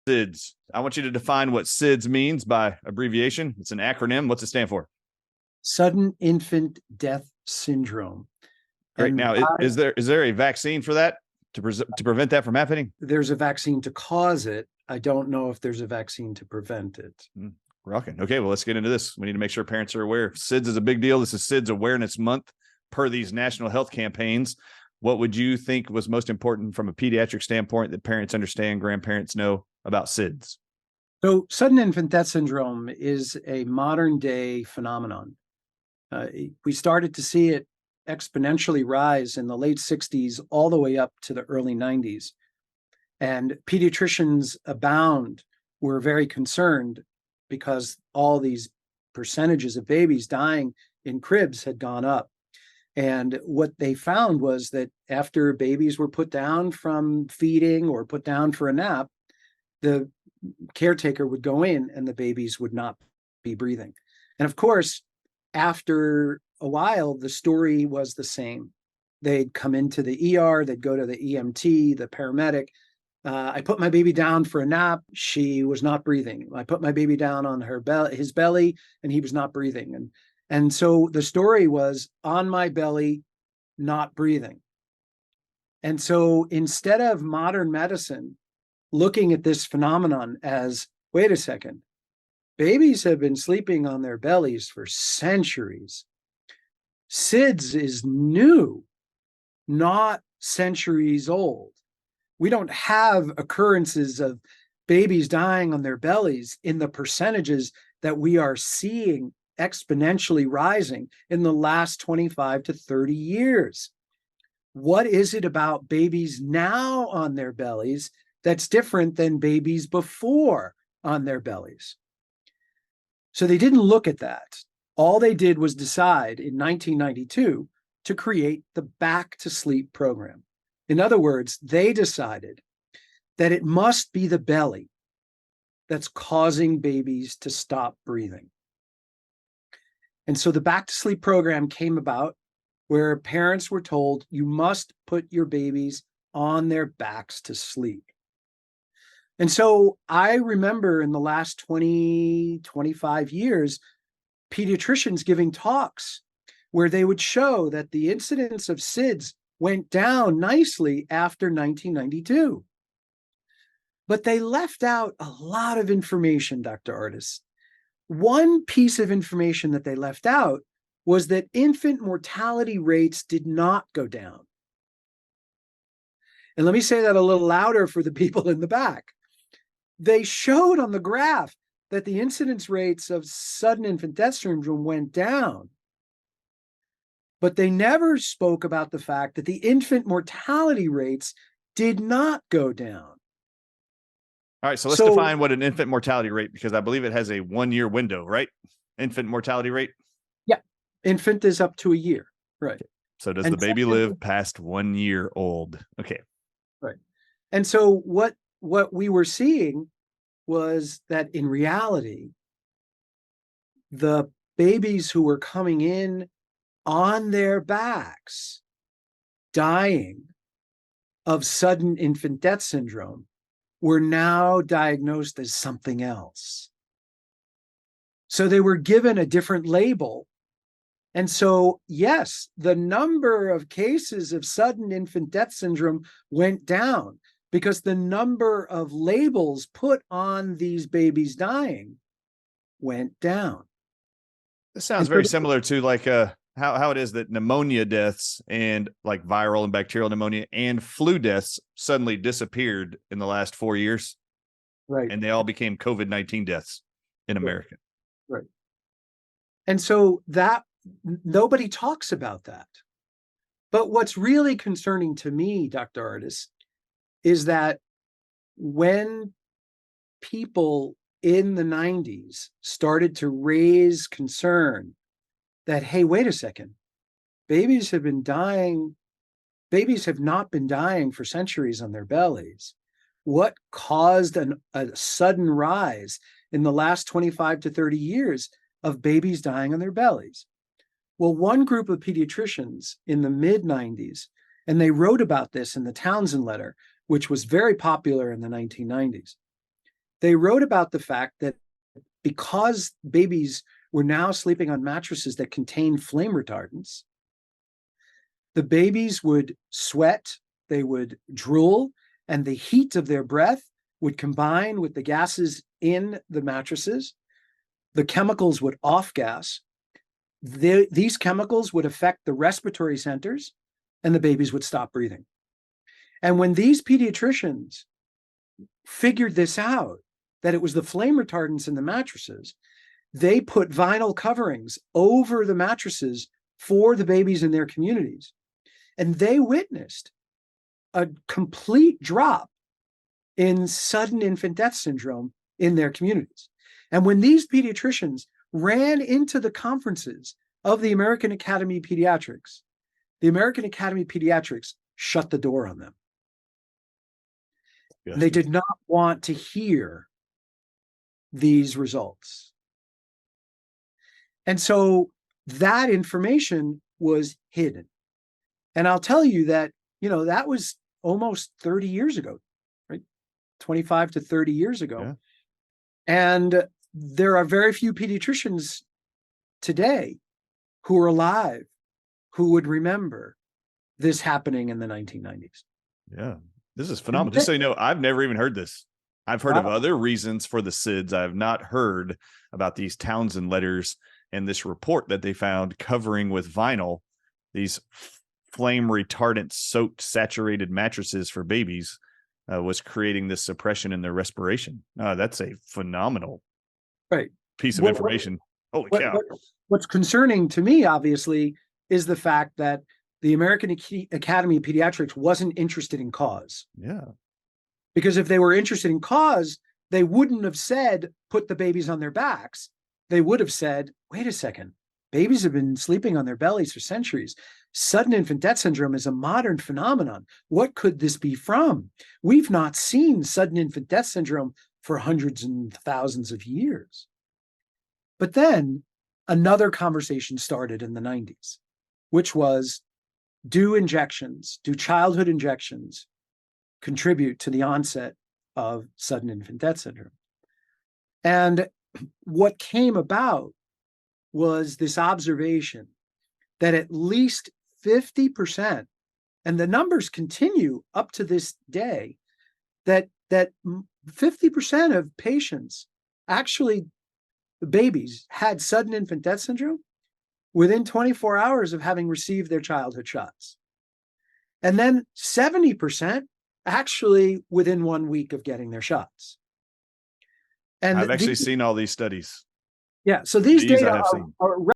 SIDS. I want you to define what SIDS means by abbreviation. It's an acronym. What's it stand for? Sudden infant death syndrome. Great. Now, is there a vaccine for that to prevent that from happening? There's a vaccine to cause it. I don't know if there's a vaccine to prevent it. Rocking. Okay, well, let's get into this. We need to make sure parents are aware. SIDS is a big deal. This is SIDS Awareness Month per these national health campaigns. What would you think was most important from a pediatric standpoint that parents understand, grandparents know about SIDS? So sudden infant death syndrome is a modern day phenomenon. We started to see it exponentially rise in the late 60s all the way up to the early 90s. And pediatricians abound were very concerned because all these percentages of babies dying in cribs had gone up. And what they found was that after babies were put down from feeding or put down for a nap, the caretaker would go in and the babies would not be breathing. And of course, after a while, the story was the same. They'd come into the ER, they'd go to the EMT, the paramedic. I put my baby down for a nap. She was not breathing. I put my baby down on his belly, and he was not breathing. And so the story was on my belly, not breathing. And so instead of modern medicine looking at this phenomenon as, wait a second, babies have been sleeping on their bellies for centuries. SIDS is new, not centuries old. We don't have occurrences of babies dying on their bellies in the percentages that we are seeing exponentially rising in the last 25 to 30 years. What is it about babies now on their bellies that's different than babies before on their bellies? So they didn't look at that. All they did was decide in 1992 to create the Back to Sleep program. In other words, they decided that it must be the belly that's causing babies to stop breathing. And so the Back to Sleep program came about where parents were told, you must put your babies on their backs to sleep. And so I remember in the last 20, 25 years, pediatricians giving talks where they would show that the incidence of SIDS went down nicely after 1992. But they left out a lot of information, Dr. Ardis. One piece of information that they left out was that infant mortality rates did not go down. And let me say that a little louder for the people in the back. They showed on the graph that the incidence rates of sudden infant death syndrome went down. But they never spoke about the fact that the infant mortality rates did not go down. All right, so let's define what an infant mortality rate, because I believe it has a 1 year window, right? Infant mortality rate? Yeah, infant is up to a year, right? So does the baby live past 1 year old? Okay. Right. And so what we were seeing was that in reality, the babies who were coming in on their backs, dying of sudden infant death syndrome, were now diagnosed as something else. So they were given a different label. And so, yes, the number of cases of sudden infant death syndrome went down because the number of labels put on these babies dying went down. This sounds very similar to like how it is that pneumonia deaths and like viral and bacterial pneumonia and flu deaths suddenly disappeared in the last 4 years. Right. And they all became COVID-19 deaths in America. Right. And so that nobody talks about that. But what's really concerning to me, Dr. Ardis, is that when people in the 90s started to raise concern that, hey, wait a second, babies have not been dying for centuries on their bellies. What caused a sudden rise in the last 25 to 30 years of babies dying on their bellies? Well, one group of pediatricians in the mid-90s, and they wrote about this in the Townsend letter, which was very popular in the 1990s. They wrote about the fact that because babies were now sleeping on mattresses that contained flame retardants, the babies would sweat, they would drool, and the heat of their breath would combine with the gases in the mattresses. The chemicals would off gas. These chemicals would affect the respiratory centers, and the babies would stop breathing. And when these pediatricians figured this out, that it was the flame retardants in the mattresses, they put vinyl coverings over the mattresses for the babies in their communities. And they witnessed a complete drop in sudden infant death syndrome in their communities. And when these pediatricians ran into the conferences of the American Academy of Pediatrics, the American Academy of Pediatrics shut the door on them. Yes. They did not want to hear these results. And so that information was hidden. And I'll tell you that, that was almost 30 years ago, right? 25 to 30 years ago. Yeah. And there are very few pediatricians today who are alive who would remember this happening in the 1990s. Yeah, this is phenomenal. Just so you know, I've never even heard this. I've heard of other reasons for the SIDS. I have not heard about these Townsend letters and this report that they found covering with vinyl these flame retardant soaked saturated mattresses for babies was creating this suppression in their respiration. That's a phenomenal piece of information. Holy cow. What's concerning to me, obviously, is the fact that the American Academy of Pediatrics wasn't interested in cause. Yeah. Because if they were interested in cause, they wouldn't have said, put the babies on their backs. They would have said, wait a second, babies have been sleeping on their bellies for centuries. Sudden infant death syndrome is a modern phenomenon. What could this be from? We've not seen sudden infant death syndrome for hundreds and thousands of years. But then another conversation started in the 90s, which was, do childhood injections contribute to the onset of sudden infant death syndrome? And what came about was this observation that at least 50%, and the numbers continue up to this day, that 50% of patients, actually babies, had sudden infant death syndrome within 24 hours of having received their childhood shots. And then 70% actually within 1 week of getting their shots. And I've actually seen all these studies. Yeah, so these data are